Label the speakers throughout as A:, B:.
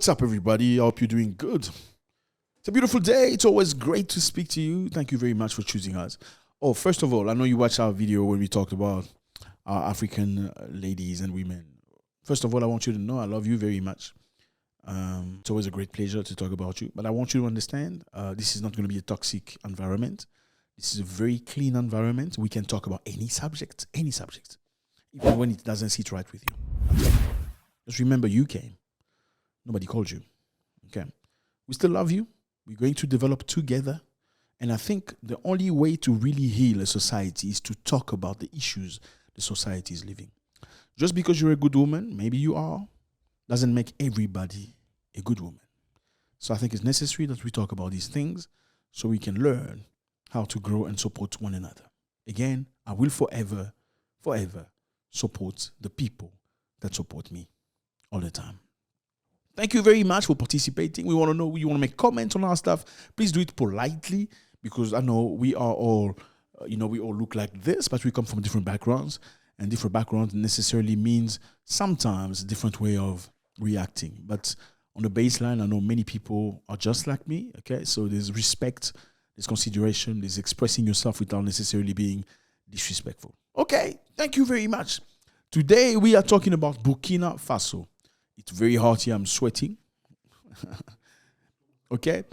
A: What's up, everybody? I hope you're doing good. It's a beautiful day. It's always great to speak to you. Thank you very much for choosing us. Oh, first of all, I know you watched our video when we talked about our African ladies and women. First of all, I want you to know I love you very much. It's always a great pleasure to talk about you. But I want you to understand this is not going to be a toxic environment. This is a very clean environment. We can talk about any subject, even when it doesn't sit right with you. Just remember, you came. Nobody called you. Okay. We still love you. We're going to develop together. And I think the only way to really heal a society is to talk about the issues the society is living. Just because you're a good woman, maybe you are, doesn't make everybody a good woman. So I think it's necessary that we talk about these things so we can learn how to grow and support one another. Again, I will forever support the people that support me all the time. Thank you very much for participating. We want to know, you want to make comments on our stuff. Please do it politely, because I know we are all, we all look like this, but we come from different backgrounds, and different backgrounds necessarily means sometimes a different way of reacting. But on the baseline, I know many people are just like me, okay? So there's respect, there's consideration, there's expressing yourself without necessarily being disrespectful. Okay, thank you very much. Today, we are talking about Burkina Faso. It's very hot here. I'm sweating. Okay.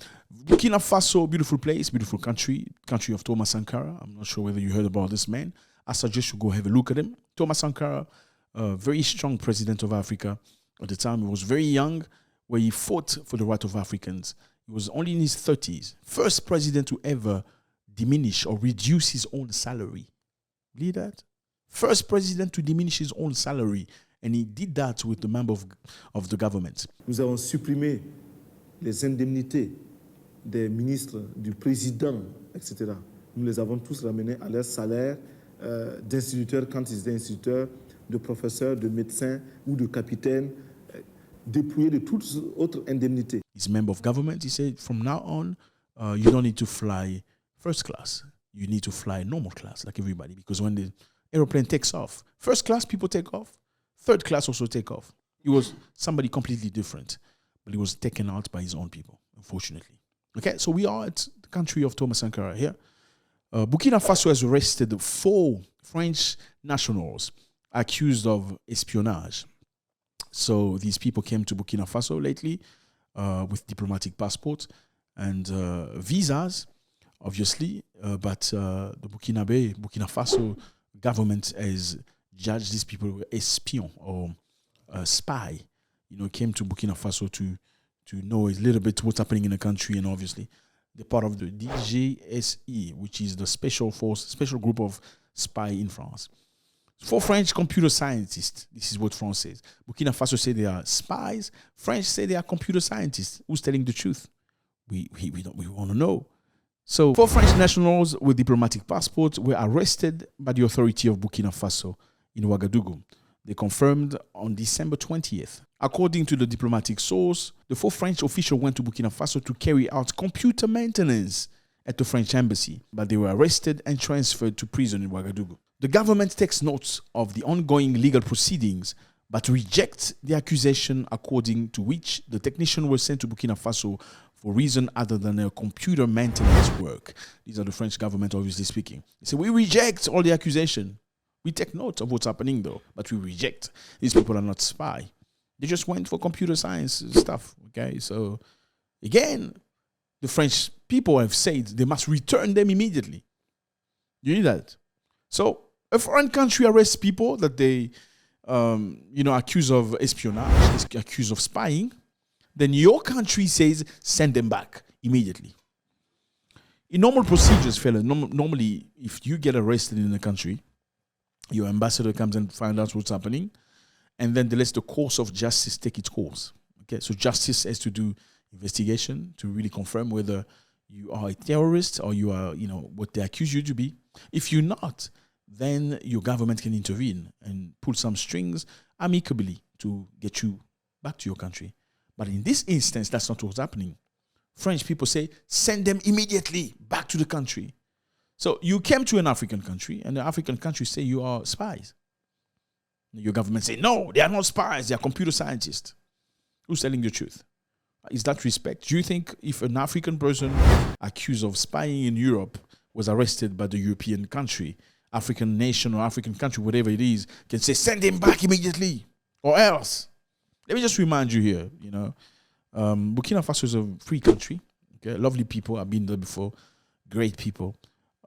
A: Burkina Faso, beautiful place, beautiful country of Thomas Sankara. I'm not sure whether you heard about this man. I suggest you go have a look at him. Thomas Sankara, a very strong president of Africa. At the time, he was very young, where he fought for the right of Africans. He was only in his 30s. First president to ever diminish or reduce his own salary. Believe that? First president to diminish his own salary. And he did that with the member of the government.
B: Nous avons supprimé les indemnités des ministres, du président, etc. Nous les avons tous ramenés à leur salaire d'instituteurs quand ils étaient instituteurs, de professeurs, de médecins ou de capitaines, dépouillés de toutes autres indemnités.
A: He's a member of government. He said, from now on, you don't need to fly first class. You need to fly normal class like everybody, because when the airplane takes off, first class people take off. Third class also take off. He was somebody completely different, but he was taken out by his own people, unfortunately. Okay, so we are at the country of Thomas Sankara here. Burkina Faso has arrested 4 French nationals accused of espionage. So these people came to Burkina Faso lately with diplomatic passports and visas, obviously, but the Burkina Faso government has judge these people were espion or spy, came to Burkina Faso to know a little bit what's happening in the country, and obviously they're part of the DGSE, which is the special group of spy in France. 4 French computer scientists, this is what France says. Burkina Faso say they are spies. French say they are computer scientists. Who's telling the truth? We want to know. So 4 French nationals with diplomatic passports were arrested by the authority of Burkina Faso in Ouagadougou. They confirmed on December 20th. According to the diplomatic source, the 4 French officials went to Burkina Faso to carry out computer maintenance at the French embassy, but they were arrested and transferred to prison in Ouagadougou. The government takes note of the ongoing legal proceedings, but rejects the accusation according to which the technicians were sent to Burkina Faso for reason other than their computer maintenance work. These are the French government obviously speaking. They say, we reject all the accusation. We take note of what's happening, though, but we reject. These people are not spy. They just went for computer science stuff, okay? So, again, the French people have said they must return them immediately. You need that. So, a foreign country arrests people that they, accuse of espionage, accuse of spying. Then your country says, send them back immediately. In normal procedures, fella, normally, if you get arrested in a country, your ambassador comes and finds out what's happening, and then they let the course of justice take its course. Okay, so justice has to do investigation to really confirm whether you are a terrorist or you are, what they accuse you to be. If you're not, then your government can intervene and pull some strings amicably to get you back to your country. But in this instance, that's not what's happening. French people say, send them immediately back to the country. So you came to an African country, and the African country say you are spies. Your government say, no, they are not spies, they are computer scientists. Who's telling the truth? Is that respect? Do you think if an African person accused of spying in Europe was arrested by the European country, African nation or African country, whatever it is, can say, send him back immediately or else? Let me just remind you here, Burkina Faso is a free country. Okay, lovely people. I've been there before. Great people.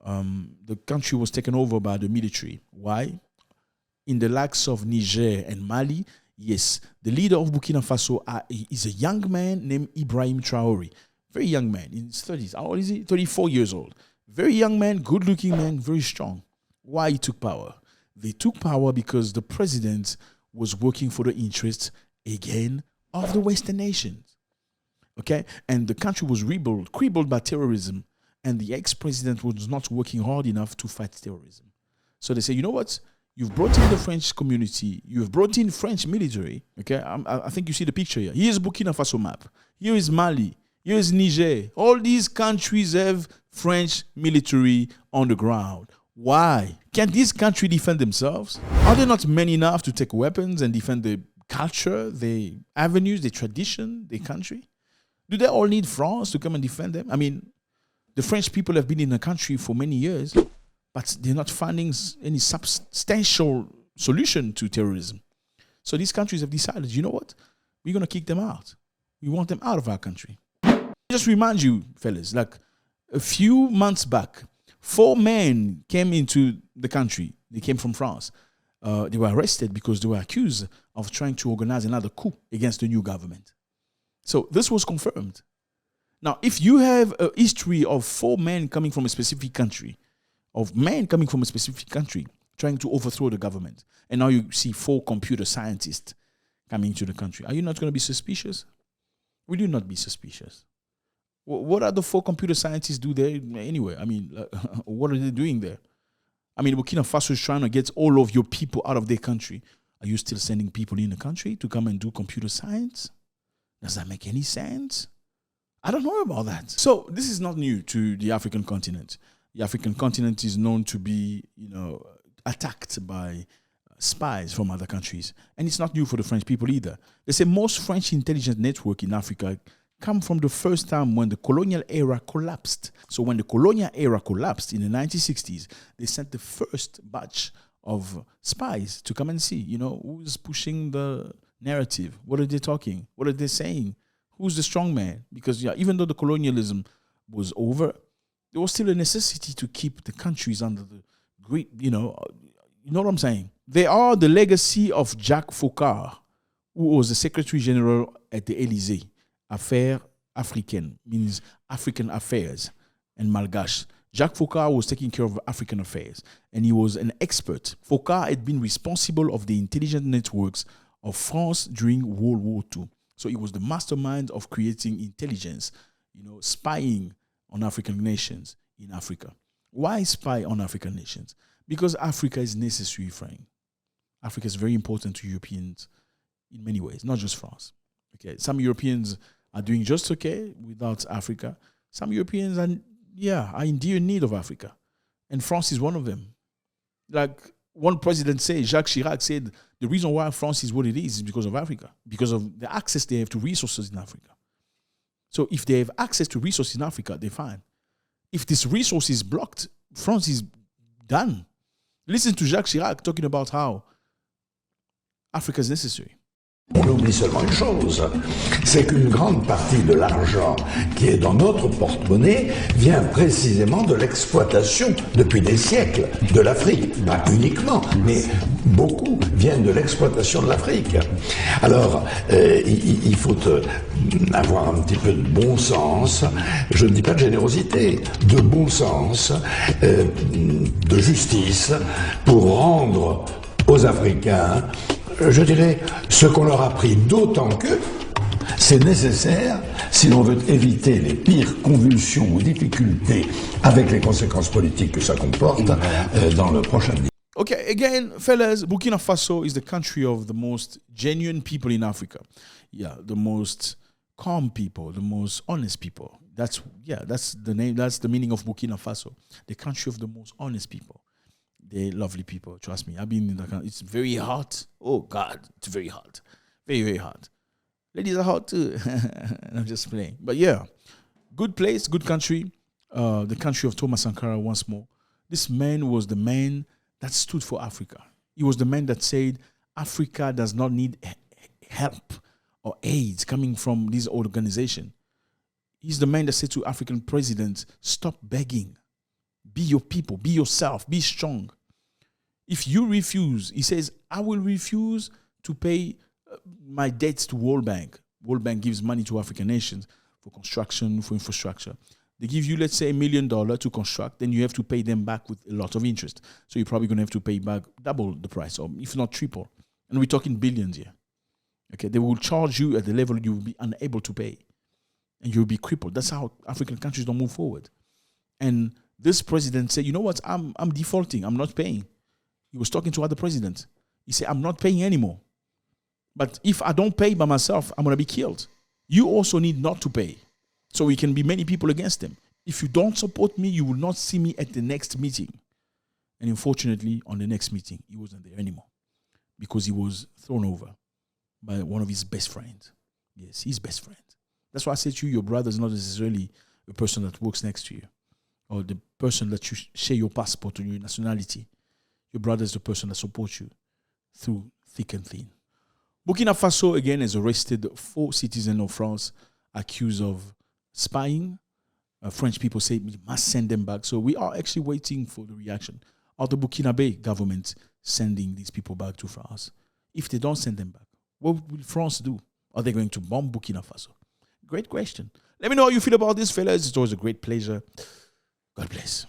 A: The country was taken over by the military. Why? In the likes of Niger and Mali, yes, the leader of Burkina Faso is a young man named Ibrahim Traoré. Very young man, in his 30s. How old is he? 34 years old. Very young man, good-looking man, very strong. Why he took power? They took power because the president was working for the interests, again, of the Western nations. Okay? And the country was crippled by terrorism, and the ex-president was not working hard enough to fight terrorism. So they say, you know what? You've brought in the French community. You've brought in French military. Okay, I think you see the picture here. Here's Burkina Faso map. Here is Mali. Here is Niger. All these countries have French military on the ground. Why? Can these countries defend themselves? Are they not men enough to take weapons and defend their culture, their avenues, their tradition, their country? Do they all need France to come and defend them? I mean, the French people have been in the country for many years, but they're not finding any substantial solution to terrorism. So these countries have decided, you know what? We're going to kick them out. We want them out of our country. Just remind you, fellas, like a few months back, 4 men came into the country. They came from France. They were arrested because they were accused of trying to organize another coup against the new government. So this was confirmed. Now, if you have a history of 4 men coming from a specific country, trying to overthrow the government, and now you see 4 computer scientists coming to the country, are you not going to be suspicious? Will you not be suspicious? What are the 4 computer scientists do there anyway? I mean, what are they doing there? I mean, Burkina Faso is trying to get all of your people out of their country. Are you still sending people in the country to come and do computer science? Does that make any sense? I don't know about that. So this is not new to the African continent. The African continent is known to be, attacked by spies from other countries. And it's not new for the French people either. They say most French intelligence networks in Africa come from the first time when the colonial era collapsed. So when the colonial era collapsed in the 1960s, they sent the first batch of spies to come and see, who's pushing the narrative. What are they talking? What are they saying? Who's the strong man? Because even though the colonialism was over, there was still a necessity to keep the countries under the great, you know what I'm saying? They are the legacy of Jacques Foccart, who was the Secretary General at the Élysée. Affaires africaines means African affairs and Malgache. Jacques Foccart was taking care of African affairs, and he was an expert. Foccart had been responsible of the intelligence networks of France during World War II. So he was the mastermind of creating intelligence, spying on African nations in Africa. Why spy on African nations? Because Africa is necessary, Frank. Africa is very important to Europeans in many ways, not just France. Okay, some Europeans are doing just okay without Africa. Some Europeans are in dear need of Africa. And France is one of them. Like one president said, Jacques Chirac said, the reason why France is what it is because of Africa, because of the access they have to resources in Africa. So if they have access to resources in Africa, they're fine. If this resource is blocked, France is done. Listen to Jacques Chirac talking about how Africa is necessary.
C: On oublie seulement une chose, c'est qu'une grande partie de l'argent qui est dans notre porte-monnaie vient précisément de l'exploitation, depuis des siècles, de l'Afrique. Pas uniquement, mais beaucoup viennent de l'exploitation de l'Afrique. Alors, il faut avoir un petit peu de bon sens, je ne dis pas de générosité, de bon sens, de justice, pour rendre aux Africains, je dirais, ce qu'on leur a pris, d'autant que c'est nécessaire si l'on veut éviter les pires convulsions ou difficultés avec les conséquences politiques que ça comporte dans le prochain avenir.
A: Okay, again, fellas, Burkina Faso is the country of the most genuine people in Africa. Yeah, the most calm people, the most honest people. That's the name, that's the meaning of Burkina Faso. The country of the most honest people. They're lovely people, trust me. I've been in the country. It's very hot. Oh, God, it's very hot. Very, very hot. Ladies are hot too. I'm just playing. But yeah, good place, good country. The country of Thomas Sankara once more. This man was the man that stood for Africa. He was the man that said Africa does not need help or aid coming from this organization. He's the man that said to African presidents, stop begging. Be your people, be yourself, be strong. If you refuse, he says, I will refuse to pay my debts to World Bank. World Bank gives money to African nations for construction, for infrastructure. They give you, let's say, $1 million to construct, then you have to pay them back with a lot of interest. So you're probably going to have to pay back double the price, or if not triple. And we're talking billions here. Okay, they will charge you at the level you will be unable to pay. And you'll be crippled. That's how African countries don't move forward. And this president said, you know what, I'm defaulting, I'm not paying. He was talking to other presidents. He said, I'm not paying anymore. But if I don't pay by myself, I'm going to be killed. You also need not to pay. So we can be many people against them. If you don't support me, you will not see me at the next meeting. And unfortunately, on the next meeting, he wasn't there anymore because he was thrown over by one of his best friends. Yes, his best friend. That's why I said to you, your brother is not necessarily the person that works next to you or the person that you share your passport or your nationality. Your brother is the person that supports you through thick and thin. Burkina Faso, again, has arrested 4 citizens of France accused of spying. French people say we must send them back. So we are actually waiting for the reaction of the Burkinabe government sending these people back to France. If they don't send them back, what will France do? Are they going to bomb Burkina Faso? Great question. Let me know how you feel about this, fellas. It's always a great pleasure. God bless.